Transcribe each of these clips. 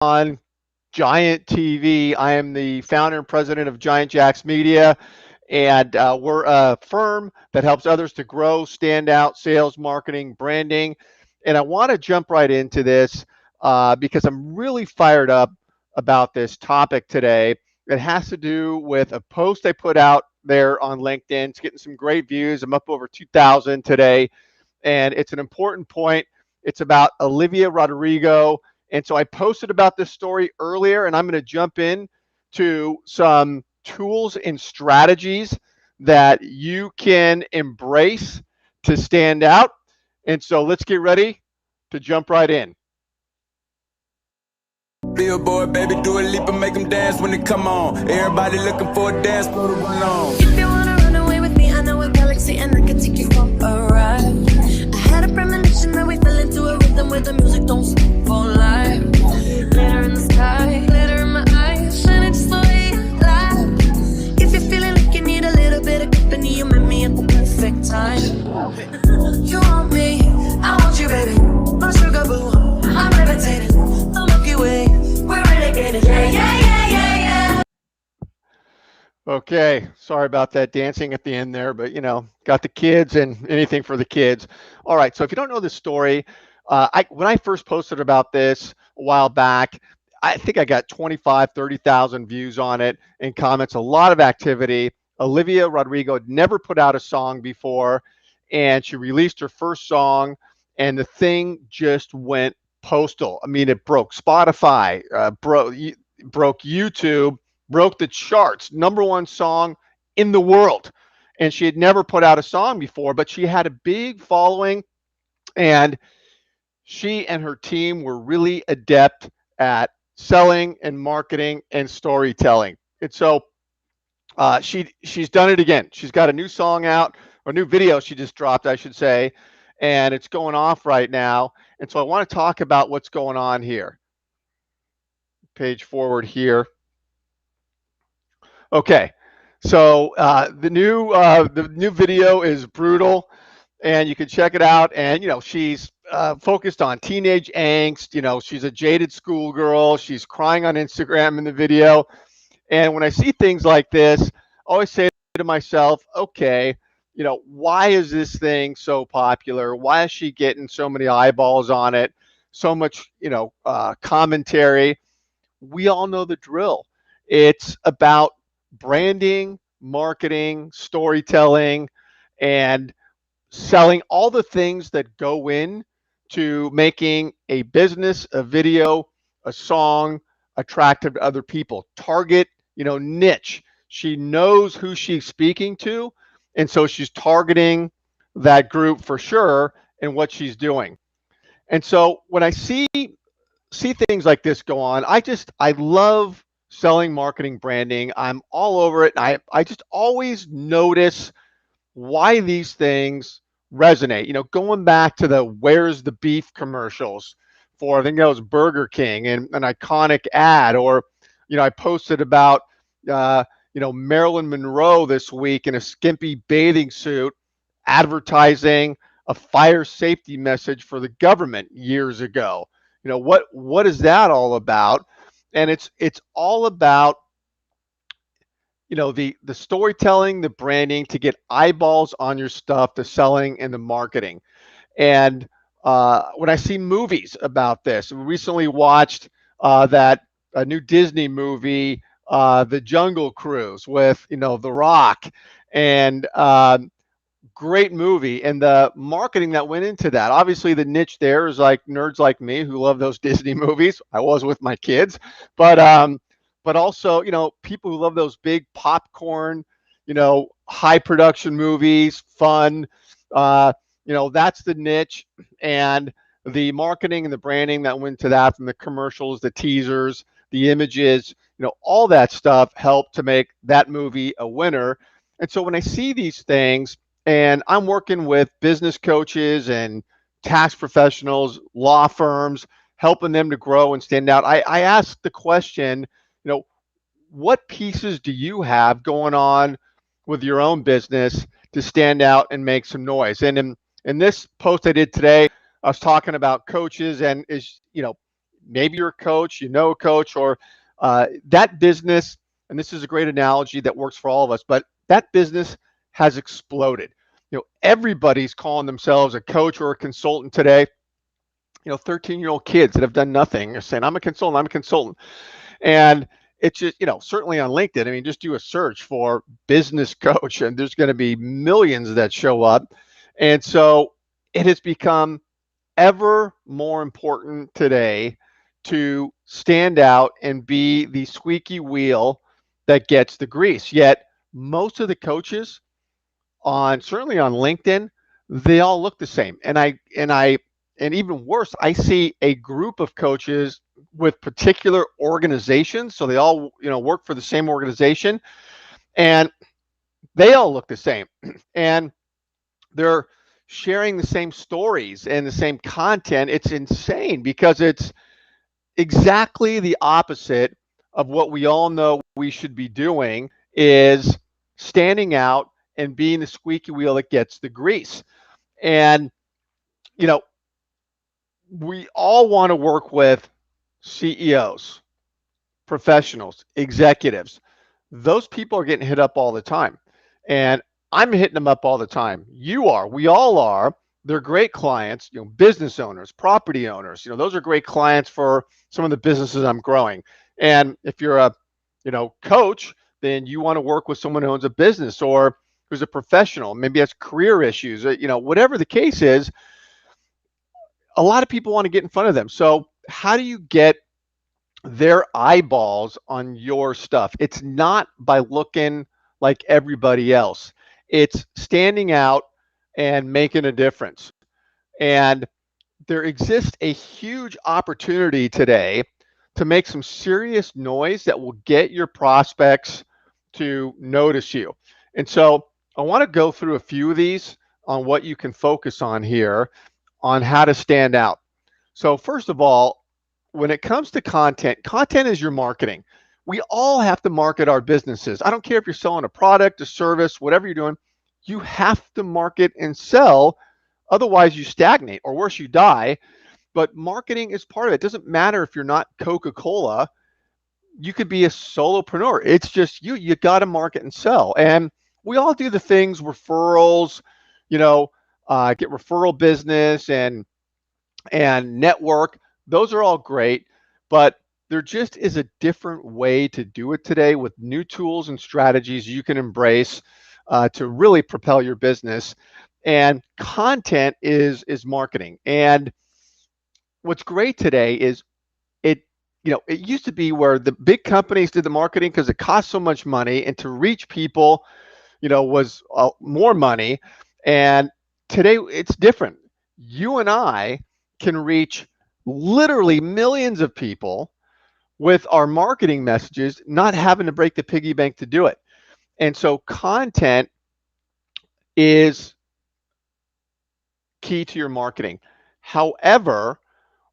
on Giant TV. I am the founder and president of Giant Jacks Media, and we're a firm that helps others to grow, stand out, sales, marketing, branding. And I want to jump right into this because I'm really fired up about this topic today. It has to do with a post I put out there on LinkedIn. It's getting some great views. I'm up over 2,000 today, and it's an important point. It's about Olivia Rodrigo. And so I posted about this story earlier, and I'm going to jump in to some tools and strategies that you can embrace to stand out. And so let's get ready to jump right in. Billboard, baby, do a leap and make them dance when they come on. Everybody looking for a dance floor to run on. If you wanna run away with me, I know a galaxy and I can take you for a ride. I had a premonition that we fell into a rhythm where the music don't stop for life. Glitter in the sky, glitter in my eyes, shining just the way you lie. If you're feeling like you need a little bit of company, you met me at the perfect time. You want me, I want you, baby. My sugar boo, I'm levitating. The Milky Way, we're renegading. Yeah. Okay, sorry about that dancing at the end there, but got the kids and anything for the kids. All right, so if you don't know this story, when I first posted about this a while back, I think I got 25, 30,000 views on it and comments, a lot of activity. Olivia Rodrigo had never put out a song before, and she released her first song, and the thing just went postal. I mean, it broke Spotify, broke YouTube, broke the charts, #1 song in the world. And she had never put out a song before, but she had a big following, and she and her team were really adept at selling and marketing and storytelling. And so she's done it again. She's got a new song out, or new video she just dropped, I should say, and it's going off right now. And so I want to talk about what's going on here. Page forward here. Okay, so the new video is brutal, and you can check it out. And she's focused on teenage angst. She's a jaded schoolgirl. She's crying on Instagram in the video. And when I see things like this, I always say to myself, okay, why is this thing so popular? Why is she getting so many eyeballs on it? So much, commentary. We all know the drill. It's about branding, marketing, storytelling, and selling, all the things that go in to making a business, a video, a song attractive to other people. Target, niche. She knows who she's speaking to, and so she's targeting that group for sure in what she's doing. And so when I see things like this go on, I love selling, marketing, branding. I'm all over it. And I just always notice why these things resonate. Going back to the "Where's the Beef" commercials for, I think that was Burger King, and an iconic ad. Or, I posted about, Marilyn Monroe this week in a skimpy bathing suit advertising a fire safety message for the government years ago. What is that all about? And it's all about the storytelling, the branding, to get eyeballs on your stuff, the selling and the marketing. And when I see movies about this, we recently watched that a new Disney movie, The Jungle Cruise, with The Rock, and great movie. And the marketing that went into that, obviously the niche there is like nerds like me who love those Disney movies. I was with my kids, but also, people who love those big popcorn, high production movies, fun. That's the niche, and the marketing and the branding that went to that, from the commercials, the teasers, the images, all that stuff helped to make that movie a winner. And so when I see these things, and I'm working with business coaches and tax professionals, law firms, helping them to grow and stand out, I ask the question, what pieces do you have going on with your own business to stand out and make some noise? And in this post I did today, I was talking about coaches, and maybe you're a coach, you know a coach, or that business, and this is a great analogy that works for all of us, but that business has exploded. Everybody's calling themselves a coach or a consultant today. 13-year-old kids that have done nothing are saying, I'm a consultant, I'm a consultant. And it's just, certainly on LinkedIn, I mean, just do a search for business coach and there's going to be millions that show up. And so it has become ever more important today to stand out and be the squeaky wheel that gets the grease. Yet most of the coaches certainly on LinkedIn, they all look the same. And even worse, I see a group of coaches with particular organizations. So they all, work for the same organization and they all look the same. And they're sharing the same stories and the same content. It's insane because it's exactly the opposite of what we all know we should be doing is standing out and being the squeaky wheel that gets the grease. And, you know, we all want to work with CEOs, professionals, executives. Those people are getting hit up all the time. And I'm hitting them up all the time. You are, we all are. They're great clients, business owners, property owners. Those are great clients for some of the businesses I'm growing. And if you're a, coach, then you want to work with someone who owns a business or who's a professional, maybe has career issues, whatever the case is, a lot of people want to get in front of them. So how do you get their eyeballs on your stuff? It's not by looking like everybody else. It's standing out and making a difference. And there exists a huge opportunity today to make some serious noise that will get your prospects to notice you. And so I want to go through a few of these on what you can focus on here on how to stand out. So first of all, when it comes to content, content is your marketing. We all have to market our businesses. I don't care if you're selling a product, a service, whatever you're doing, you have to market and sell. Otherwise, you stagnate or worse, you die. But marketing is part of it. It doesn't matter if you're not Coca-Cola. You could be a solopreneur. It's just you got to market and sell. And we all do the things, referrals, get referral business and network. Those are all great, but there just is a different way to do it today with new tools and strategies you can embrace to really propel your business. And content is marketing. And what's great today is it used to be where the big companies did the marketing because it cost so much money, and to reach people, was more money. And today it's different. You and I can reach literally millions of people with our marketing messages, not having to break the piggy bank to do it. And so content is key to your marketing. However,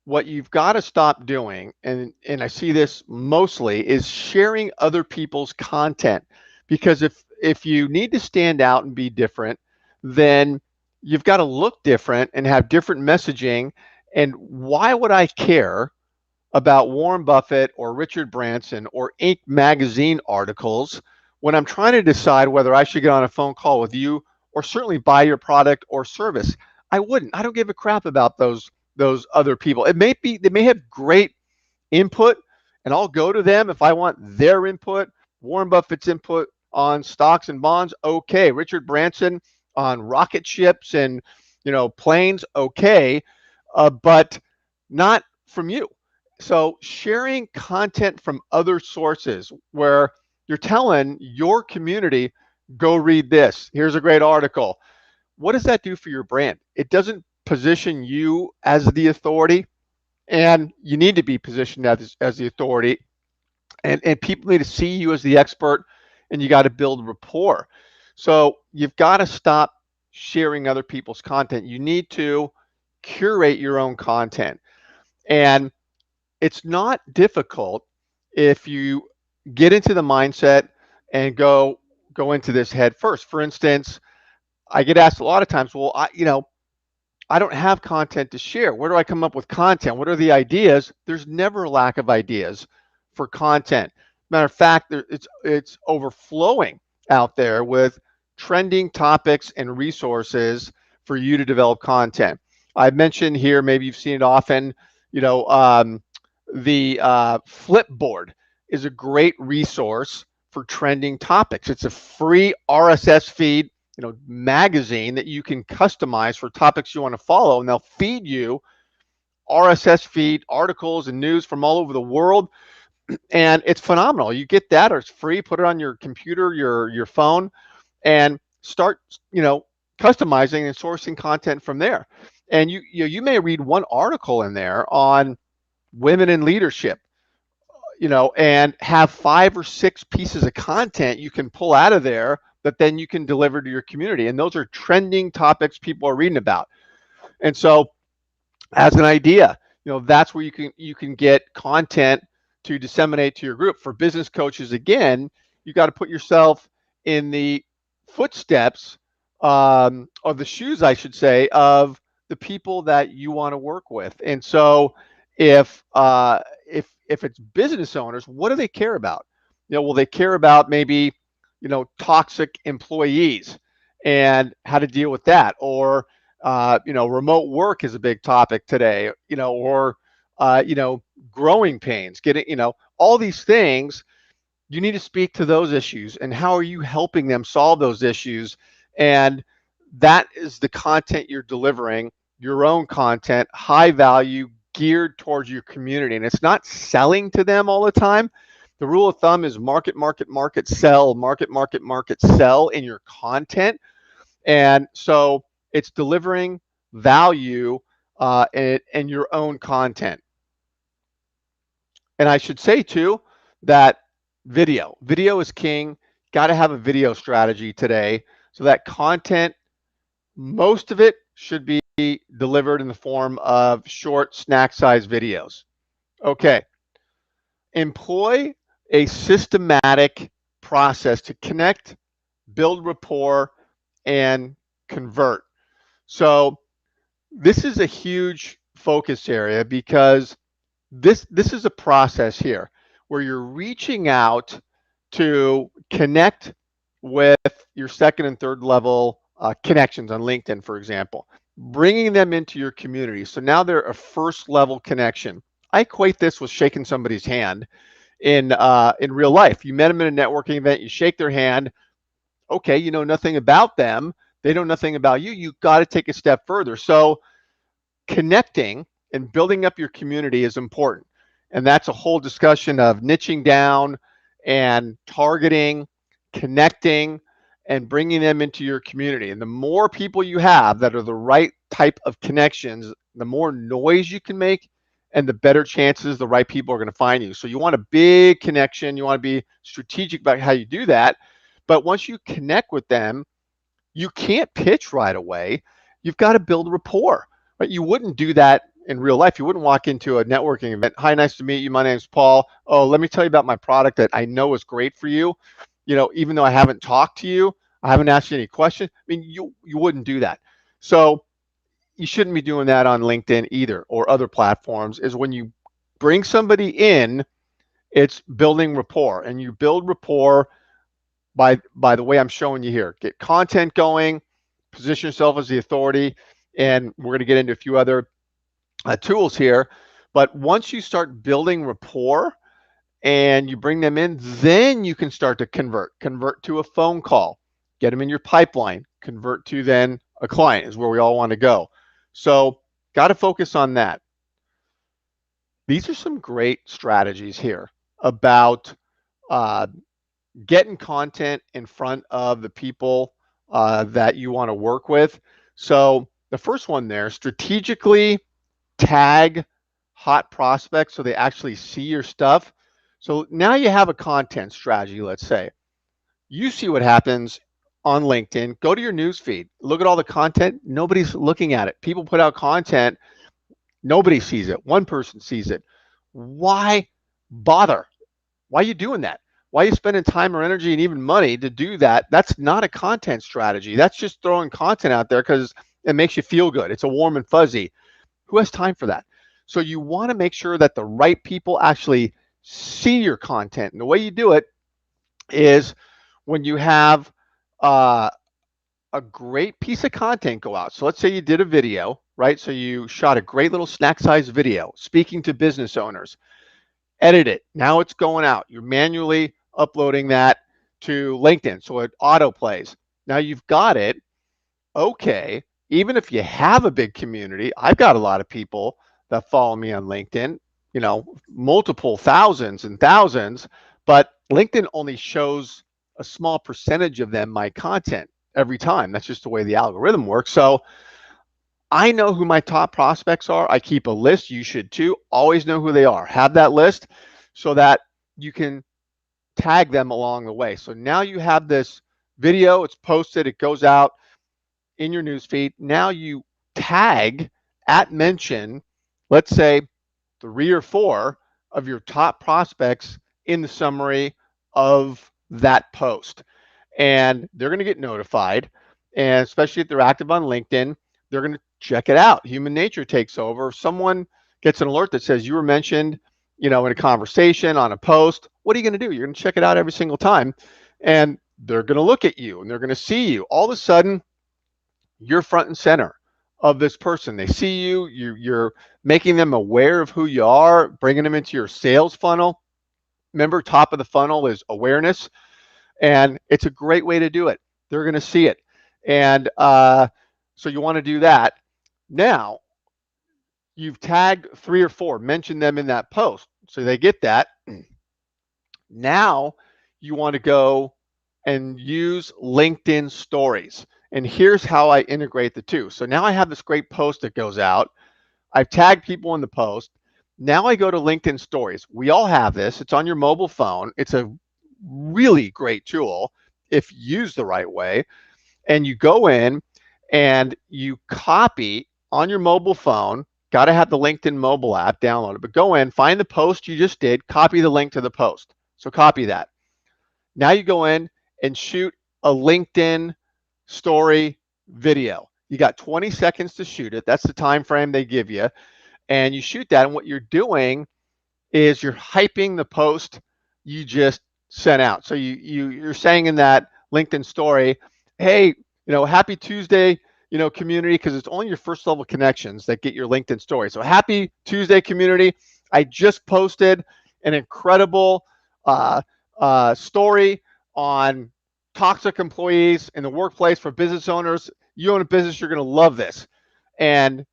what you've got to stop doing, and I see this mostly, is sharing other people's content. Because if you need to stand out and be different, then you've got to look different and have different messaging. And why would I care about Warren Buffett or Richard Branson or Inc. magazine articles when I'm trying to decide whether I should get on a phone call with you or certainly buy your product or service? I wouldn't. I don't give a crap about those other people. They may have great input, and I'll go to them if I want their input. Warren Buffett's input on stocks and bonds, okay. Richard Branson on rocket ships and planes, okay, but not from you. So sharing content from other sources where you're telling your community, go read this. Here's a great article. What does that do for your brand? It doesn't position you as the authority, and you need to be positioned as the authority. And people need to see you as the expert, and you got to build rapport. So you've got to stop sharing other people's content. You need to curate your own content. And it's not difficult if you get into the mindset and go into this head first. For instance, I get asked a lot of times, well, I don't have content to share. Where do I come up with content? What are the ideas? There's never a lack of ideas for content. Matter of fact, it's overflowing out there with trending topics and resources for you to develop content. I mentioned here, maybe you've seen it often. You know, the Flipboard is a great resource for trending topics. It's a free RSS feed, magazine that you can customize for topics you want to follow, and they'll feed you RSS feed articles and news from all over the world, and it's phenomenal. You get that, or it's free. Put it on your computer, your phone, and start customizing and sourcing content from there. And you may read one article in there on women in leadership, and have 5 or 6 pieces of content you can pull out of there that then you can deliver to your community. And those are trending topics people are reading about. And so as an idea, that's where you can get content to disseminate to your group. For business coaches, again, you got to put yourself in the footsteps, or the shoes, I should say, of the people that you want to work with. And so if it's business owners, what do they care about? Well, they care about maybe toxic employees and how to deal with that, or remote work is a big topic today, or growing pains, getting, all these things. You need to speak to those issues, and how are you helping them solve those issues? And that is the content you're delivering, your own content, high value, geared towards your community. And it's not selling to them all the time. The rule of thumb is market, market, market, sell, market, market, market, sell in your content. And so it's delivering value in your own content. And I should say too that video is king. Got to have a video strategy today, so that content, most of it should be delivered in the form of short snack size videos. Okay. Employ a systematic process to connect, build rapport, and convert. So this is a huge focus area, because this is a process here where you're reaching out to connect with your second and third level connections on LinkedIn, for example, bringing them into your community. So now they're a first level connection. I equate this with shaking somebody's hand in real life. You met them in a networking event, you shake their hand. Okay, you know nothing about them. They know nothing about you. You've got to take a step further. So connecting and building up your community is important. And that's a whole discussion of niching down and targeting, connecting, and bringing them into your community. And the more people you have that are the right type of connections, the more noise you can make, and the better chances the right people are going to find you. So you want a big connection. You want to be strategic about how you do that. But once you connect with them, you can't pitch right away. You've got to build rapport. Right? You wouldn't do that in real life. You wouldn't walk into a networking event. Hi, nice to meet you. My name's Paul. Oh, let me tell you about my product that I know is great for you. Even though I haven't talked to you, I haven't asked you any questions. I mean, you wouldn't do that. So you shouldn't be doing that on LinkedIn either, or other platforms. Is when you bring somebody in, it's building rapport, and you build rapport by the way I'm showing you here. Get content going, position yourself as the authority, and we're going to get into a few other tools here. But once you start building rapport and you bring them in, then you can start to convert to a phone call, get them in your pipeline, convert to then a client is where we all want to go. So got to focus on that. These are some great strategies here about getting content in front of the people that you want to work with. So the first one there, strategically tag hot prospects so they actually see your stuff. So now you have a content strategy, let's say. You see what happens on LinkedIn. Go to your news feed. Look at all the content. Nobody's looking at it. People put out content. Nobody sees it. One person sees it. Why bother? Why are you doing that? Why are you spending time or energy and even money to do that? That's not a content strategy. That's just throwing content out there because It makes you feel good. It's a warm and fuzzy. Who has time for that? So you want to make sure that the right people actually see your content. And the way you do it is when you have uh, a great piece of content go out. So let's say you did a video, right? So you shot a great little snack size video speaking to business owners, edit it. Now it's going out. You're manually uploading that to LinkedIn. So it auto plays. Now you've got it. Okay. Even if you have a big community, I've got a lot of people that follow me on LinkedIn, multiple thousands and thousands, but LinkedIn only shows a small percentage of them my content every time. That's just the way the algorithm works. So I know who my top prospects are. I keep a list. You should too. Always know who they are. Have that list so that you can tag them along the way. So now you have this video, it's posted, it goes out in your newsfeed. Now you tag at mention, let's say 3 or 4 of your top prospects in the summary of that post. And they're going to get notified. And especially if they're active on LinkedIn, they're going to check it out. Human nature takes over. If someone gets an alert that says you were mentioned, in a conversation, on a post, what are you going to do? You're going to check it out every single time. And they're going to look at you and they're going to see you. All of a sudden, you're front and center of this person. They see you, you're making them aware of who you are, bringing them into your sales funnel. Remember, top of the funnel is awareness, and it's a great way to do it. They're going to see it. And so you want to do that. Now, you've tagged 3 or 4, mention them in that post. So they get that. Now, you want to go and use LinkedIn stories. And here's how I integrate the two. So now I have this great post that goes out. I've tagged people in the post. Now I go to LinkedIn stories. We all have this. It's on your mobile phone. It's a really great tool if used the right way. And you go in and you copy on your mobile phone. Got to have the LinkedIn mobile app downloaded, but go in, find the post you just did, copy the link to the post. So copy that. Now you go in and shoot a LinkedIn story video. You got 20 seconds to shoot it. That's the time frame they give you. And you shoot that. And what you're doing is you're hyping the post you just sent out. So you're saying in that LinkedIn story, hey, happy Tuesday, community, because it's only your first level connections that get your LinkedIn story. So happy Tuesday, community. I just posted an incredible story on toxic employees in the workplace for business owners. You own a business, you're going to love this. And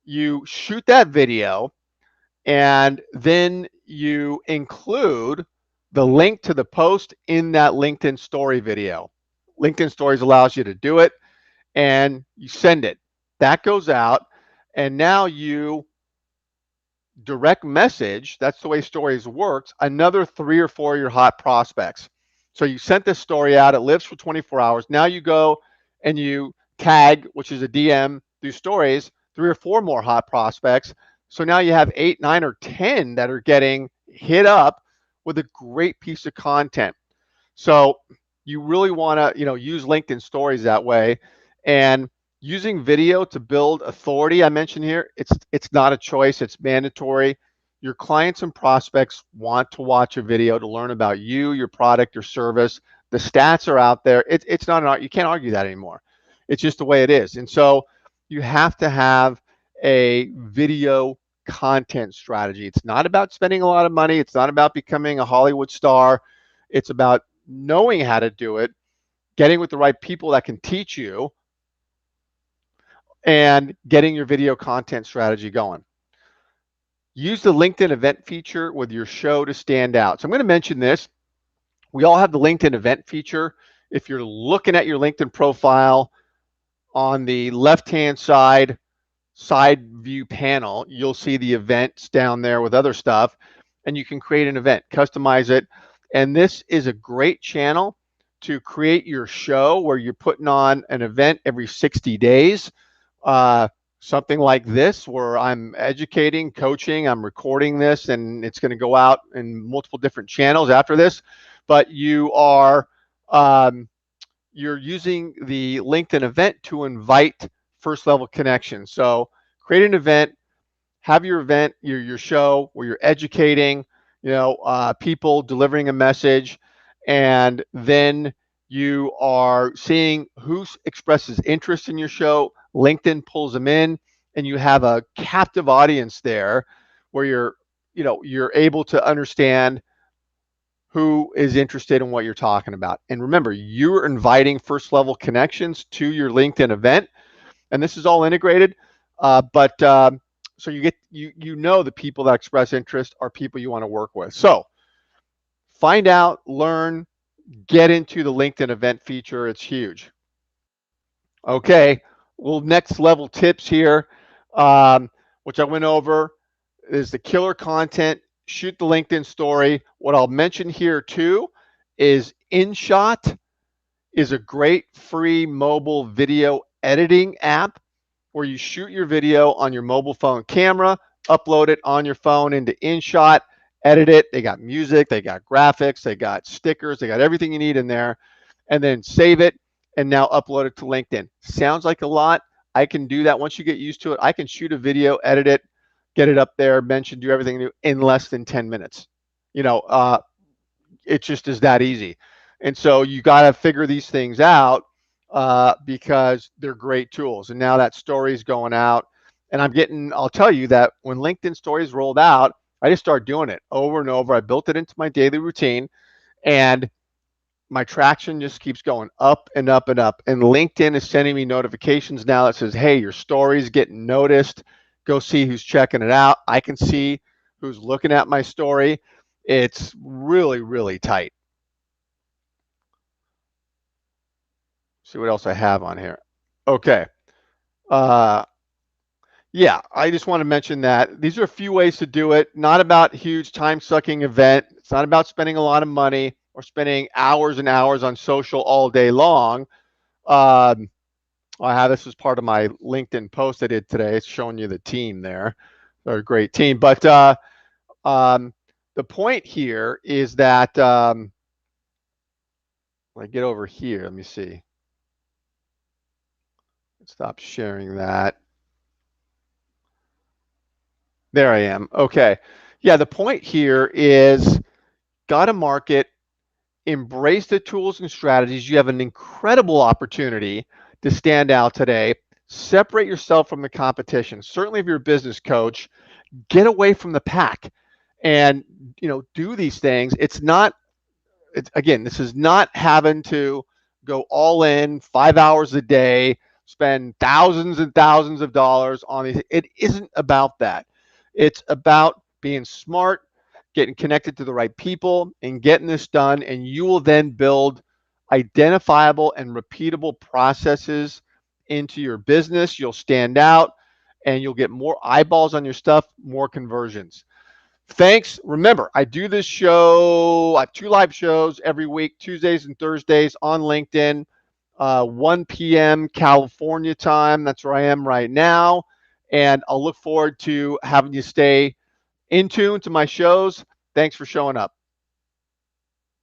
you shoot that video, and then you include the link to the post in that LinkedIn story video. LinkedIn stories allows you to do it, and you send it. That goes out, and now you direct message, that's the way stories works, another 3 or 4 of your hot prospects. So you sent this story out, it lives for 24 hours. Now you go and you tag, which is a DM through stories, 3 or 4 more hot prospects. So now you have 8, 9, or 10 that are getting hit up with a great piece of content. So you really want to, use LinkedIn stories that way. And using video to build authority, I mentioned here, it's not a choice, it's mandatory. Your clients and prospects want to watch a video to learn about you, your product, your service. The stats are out there. It's not an art. You can't argue that anymore. It's just the way it is. And so you have to have a video content strategy. It's not about spending a lot of money. It's not about becoming a Hollywood star. It's about knowing how to do it, getting with the right people that can teach you, and getting your video content strategy going. Use the LinkedIn event feature with your show to stand out. So I'm going to mention this. We all have the LinkedIn event feature. If you're looking at your LinkedIn profile on the left-hand side view panel, you'll see the events down there with other stuff, and you can create an event, customize it. And this is a great channel to create your show where you're putting on an event every 60 days. Something like this where I'm educating, coaching, I'm recording this, and it's going to go out in multiple different channels after this. But you are you're using the LinkedIn event to invite first level connection. So create an event, have your event, your show where you're educating, people, delivering a message, and then you are seeing who expresses interest in your show. LinkedIn pulls them in, and you have a captive audience there where you're able to understand who is interested in what you're talking about. And remember, you're inviting first level connections to your LinkedIn event, and this is all integrated. But so you know the people that express interest are people you want to work with. So find out, learn, get into the LinkedIn event feature. It's huge. Okay, well, next level tips here, which I went over, is the killer content. Shoot the LinkedIn story. What I'll mention here too is InShot is a great free mobile video editing app where you shoot your video on your mobile phone camera, upload it on your phone into InShot, edit it. They got music, they got graphics, they got stickers, they got everything you need in there, and then save it and now upload it to LinkedIn. Sounds like a lot. I can do that once you get used to it. I can shoot a video, edit it, get it up there, mention, do everything new in less than 10 minutes. It just is that easy. And so you got to figure these things out because they're great tools. And now that story is going out. And I'll tell you that when LinkedIn stories rolled out, I just started doing it over and over. I built it into my daily routine, and my traction just keeps going up and up and up. And LinkedIn is sending me notifications now that says, hey, your story's getting noticed. Go see who's checking it out. I can see who's looking at my story. It's really, really tight. See what else I have on here. Okay. Yeah, I just want to mention that these are a few ways to do it. Not about huge time-sucking event. It's not about spending a lot of money or spending hours and hours on social all day long. I have this as part of my LinkedIn post I did today. It's showing you the team there. They're a great team. But the point here is that when I get over here, let me see. Stop sharing that. There I am. Okay. Yeah, the point here is got to market, embrace the tools and strategies. You have an incredible opportunity to stand out today. Separate yourself from the competition. Certainly if you're a business coach, get away from the pack and do these things. Again, this is not having to go all in 5 hours a day, spend thousands and thousands of dollars on these. It isn't about that. It's about being smart, getting connected to the right people, and getting this done. And you will then build identifiable and repeatable processes into your business. You'll stand out and you'll get more eyeballs on your stuff, more conversions. Thanks. Remember, I do this show. I have 2 live shows every week, Tuesdays and Thursdays on LinkedIn, 1 p.m. California time. That's where I am right now. And I'll look forward to having you stay in tune to my shows. Thanks for showing up.